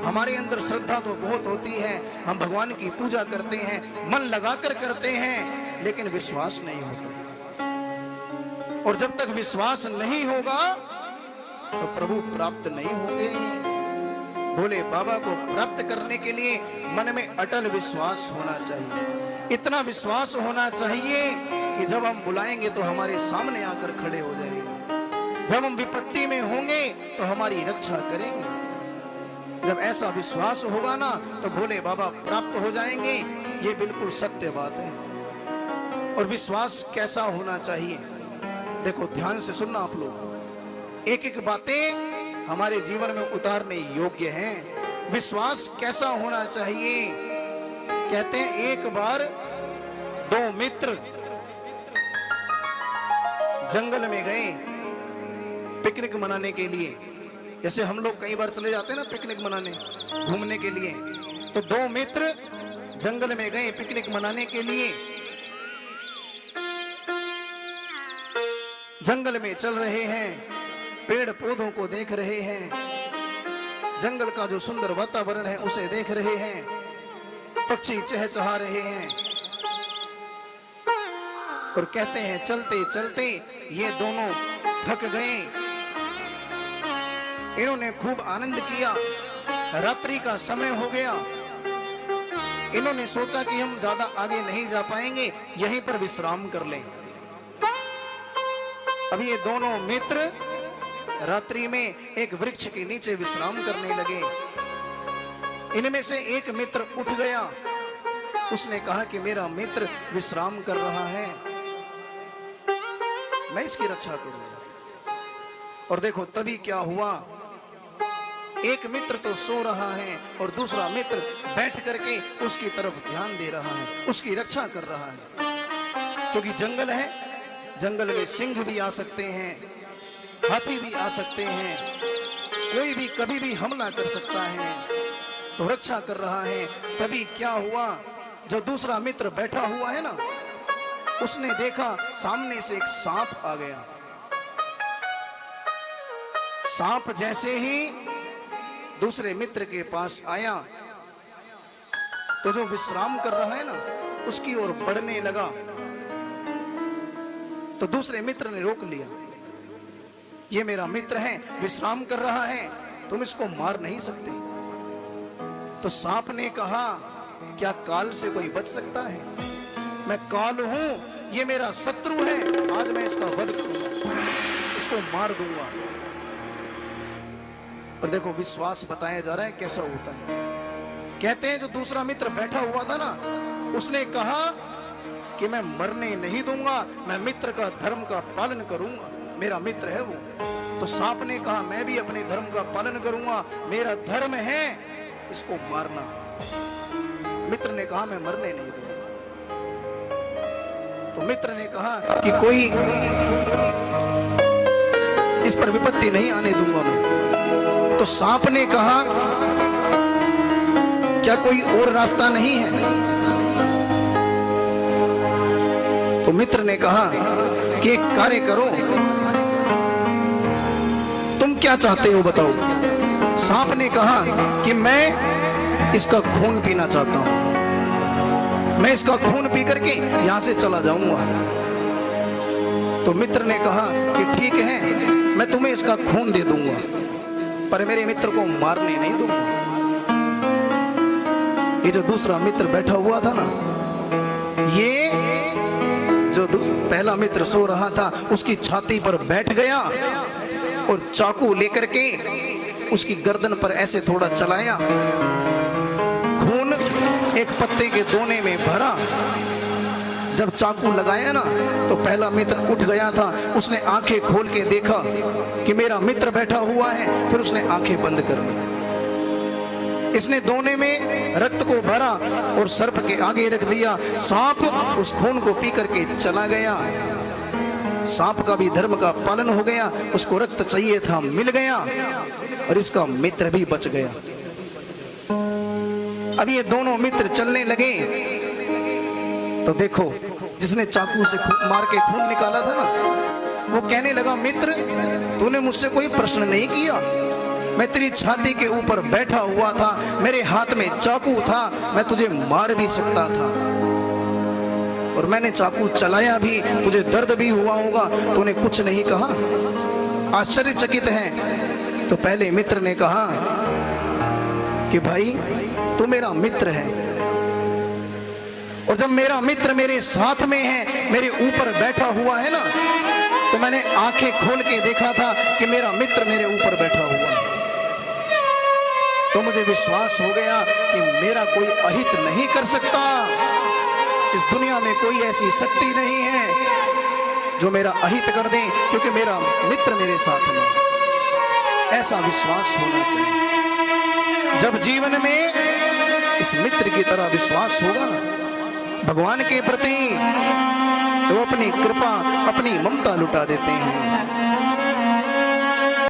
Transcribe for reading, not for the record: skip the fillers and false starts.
हमारे अंदर श्रद्धा तो बहुत होती है, हम भगवान की पूजा करते हैं, मन लगाकर करते हैं, लेकिन विश्वास नहीं होता। और जब तक विश्वास नहीं होगा तो प्रभु प्राप्त नहीं होंगे। भोले बाबा को प्राप्त करने के लिए मन में अटल विश्वास होना चाहिए। इतना विश्वास होना चाहिए कि जब हम बुलाएंगे तो हमारे सामने आकर खड़े हो जाएंगे, जब हम विपत्ति में होंगे तो हमारी रक्षा करेंगे। जब ऐसा विश्वास होगा ना तो भोले बाबा प्राप्त हो जाएंगे। ये बिल्कुल सत्य बात है। और विश्वास कैसा होना चाहिए, देखो ध्यान से सुनना आप लोग, एक एक बातें हमारे जीवन में उतारने योग्य हैं। विश्वास कैसा होना चाहिए, कहते हैं एक बार दो मित्र जंगल में गए पिकनिक मनाने के लिए। जैसे हम लोग कई बार चले जाते हैं ना पिकनिक मनाने, घूमने के लिए, तो दो मित्र जंगल में गए पिकनिक मनाने के लिए। जंगल में चल रहे हैं, पेड़ पौधों को देख रहे हैं, जंगल का जो सुंदर वातावरण है उसे देख रहे हैं, पक्षी चहचहा रहे हैं। और कहते हैं चलते चलते ये दोनों थक गए। इन्होंने खूब आनंद किया, रात्रि का समय हो गया। इन्होंने सोचा कि हम ज्यादा आगे नहीं जा पाएंगे, यहीं पर विश्राम कर लें। अब ये दोनों मित्र रात्रि में एक वृक्ष के नीचे विश्राम करने लगे। इनमें से एक मित्र उठ गया, उसने कहा कि मेरा मित्र विश्राम कर रहा है, मैं इसकी रक्षा करूंगा। और देखो तभी क्या हुआ, एक मित्र तो सो रहा है और दूसरा मित्र बैठ करके उसकी तरफ ध्यान दे रहा है, उसकी रक्षा कर रहा है। क्योंकि जंगल है, जंगल में सिंह भी आ सकते हैं, हाथी भी आ सकते हैं, कोई भी कभी भी हमला कर सकता है, तो रक्षा कर रहा है। तभी क्या हुआ, जो दूसरा मित्र बैठा हुआ है ना, उसने देखा सामने से एक सांप आ गया। सांप जैसे ही दूसरे मित्र के पास आया तो जो विश्राम कर रहा है ना उसकी ओर बढ़ने लगा, तो दूसरे मित्र ने रोक लिया। ये मेरा मित्र है, विश्राम कर रहा है, तुम इसको मार नहीं सकते। तो सांप ने कहा क्या काल से कोई बच सकता है? मैं काल हूं, ये मेरा शत्रु है, आज मैं इसका वध करूंगा, इसको मार दूंगा। और देखो विश्वास बताया जा रहा है कैसा होता है। कहते हैं जो दूसरा मित्र बैठा हुआ था ना, उसने कहा कि मैं मरने नहीं दूंगा, मैं मित्र का धर्म का पालन करूंगा, मेरा मित्र है वो। तो सांप ने कहा मैं भी अपने धर्म का पालन करूंगा, मेरा धर्म है इसको मारना। मित्र ने कहा मैं मरने नहीं दूंगा। तो मित्र ने कहा कि कोई इस पर विपत्ति नहीं आने दूंगा मैं। तो सांप ने कहा क्या कोई और रास्ता नहीं है? तो मित्र ने कहा कि एक कार्य करो, तुम क्या चाहते हो बताओ। सांप ने कहा कि मैं इसका खून पीना चाहता हूं, मैं इसका खून पी करके यहां से चला जाऊंगा। तो मित्र ने कहा कि ठीक है, मैं तुम्हें इसका खून दे दूंगा, पर मेरे मित्र को मारने नहीं दूंगा। ये जो दूसरा मित्र बैठा हुआ था ना, ये जो पहला मित्र सो रहा था उसकी छाती पर बैठ गया और चाकू लेकर के उसकी गर्दन पर ऐसे थोड़ा चलाया, खून एक पत्ते के दोने में भरा। जब चाकू लगाया ना तो पहला मित्र उठ गया था, उसने आंखें खोल के देखा कि मेरा मित्र बैठा हुआ है, फिर उसने आंखें बंद कर दी। इसने दोने में रक्त को भरा और सर्प के आगे रख दिया। सांप उस खून को पी करके चला गया। सांप का भी धर्म का पालन हो गया, उसको रक्त चाहिए था, मिल गया, और इसका मित्र भी बच गया। अब ये दोनों मित्र चलने लगे तो देखो जिसने चाकू से मार के खून निकाला था ना, वो कहने लगा मित्र तूने मुझसे कोई प्रश्न नहीं किया, मैं तेरी छाती के ऊपर बैठा हुआ था, मेरे हाथ में चाकू था, मैं तुझे मार भी सकता था और मैंने चाकू चलाया भी, तुझे दर्द भी हुआ होगा, तूने कुछ नहीं कहा। आश्चर्यचकित है। तो पहले मित्र ने कहा कि भाई तू मेरा मित्र है, और जब मेरा मित्र मेरे साथ में है, मेरे ऊपर बैठा हुआ है ना, तो मैंने आंखें खोल के देखा था कि मेरा मित्र मेरे ऊपर बैठा हुआ है। तो मुझे विश्वास हो गया कि मेरा कोई अहित नहीं कर सकता, इस दुनिया में कोई ऐसी शक्ति नहीं है जो मेरा अहित कर दे, क्योंकि मेरा मित्र मेरे साथ में। ऐसा विश्वास होना चाहिए। जब जीवन में इस मित्र की तरह विश्वास होगा ना भगवान के प्रति, तो अपनी कृपा, अपनी ममता लुटा देते हैं।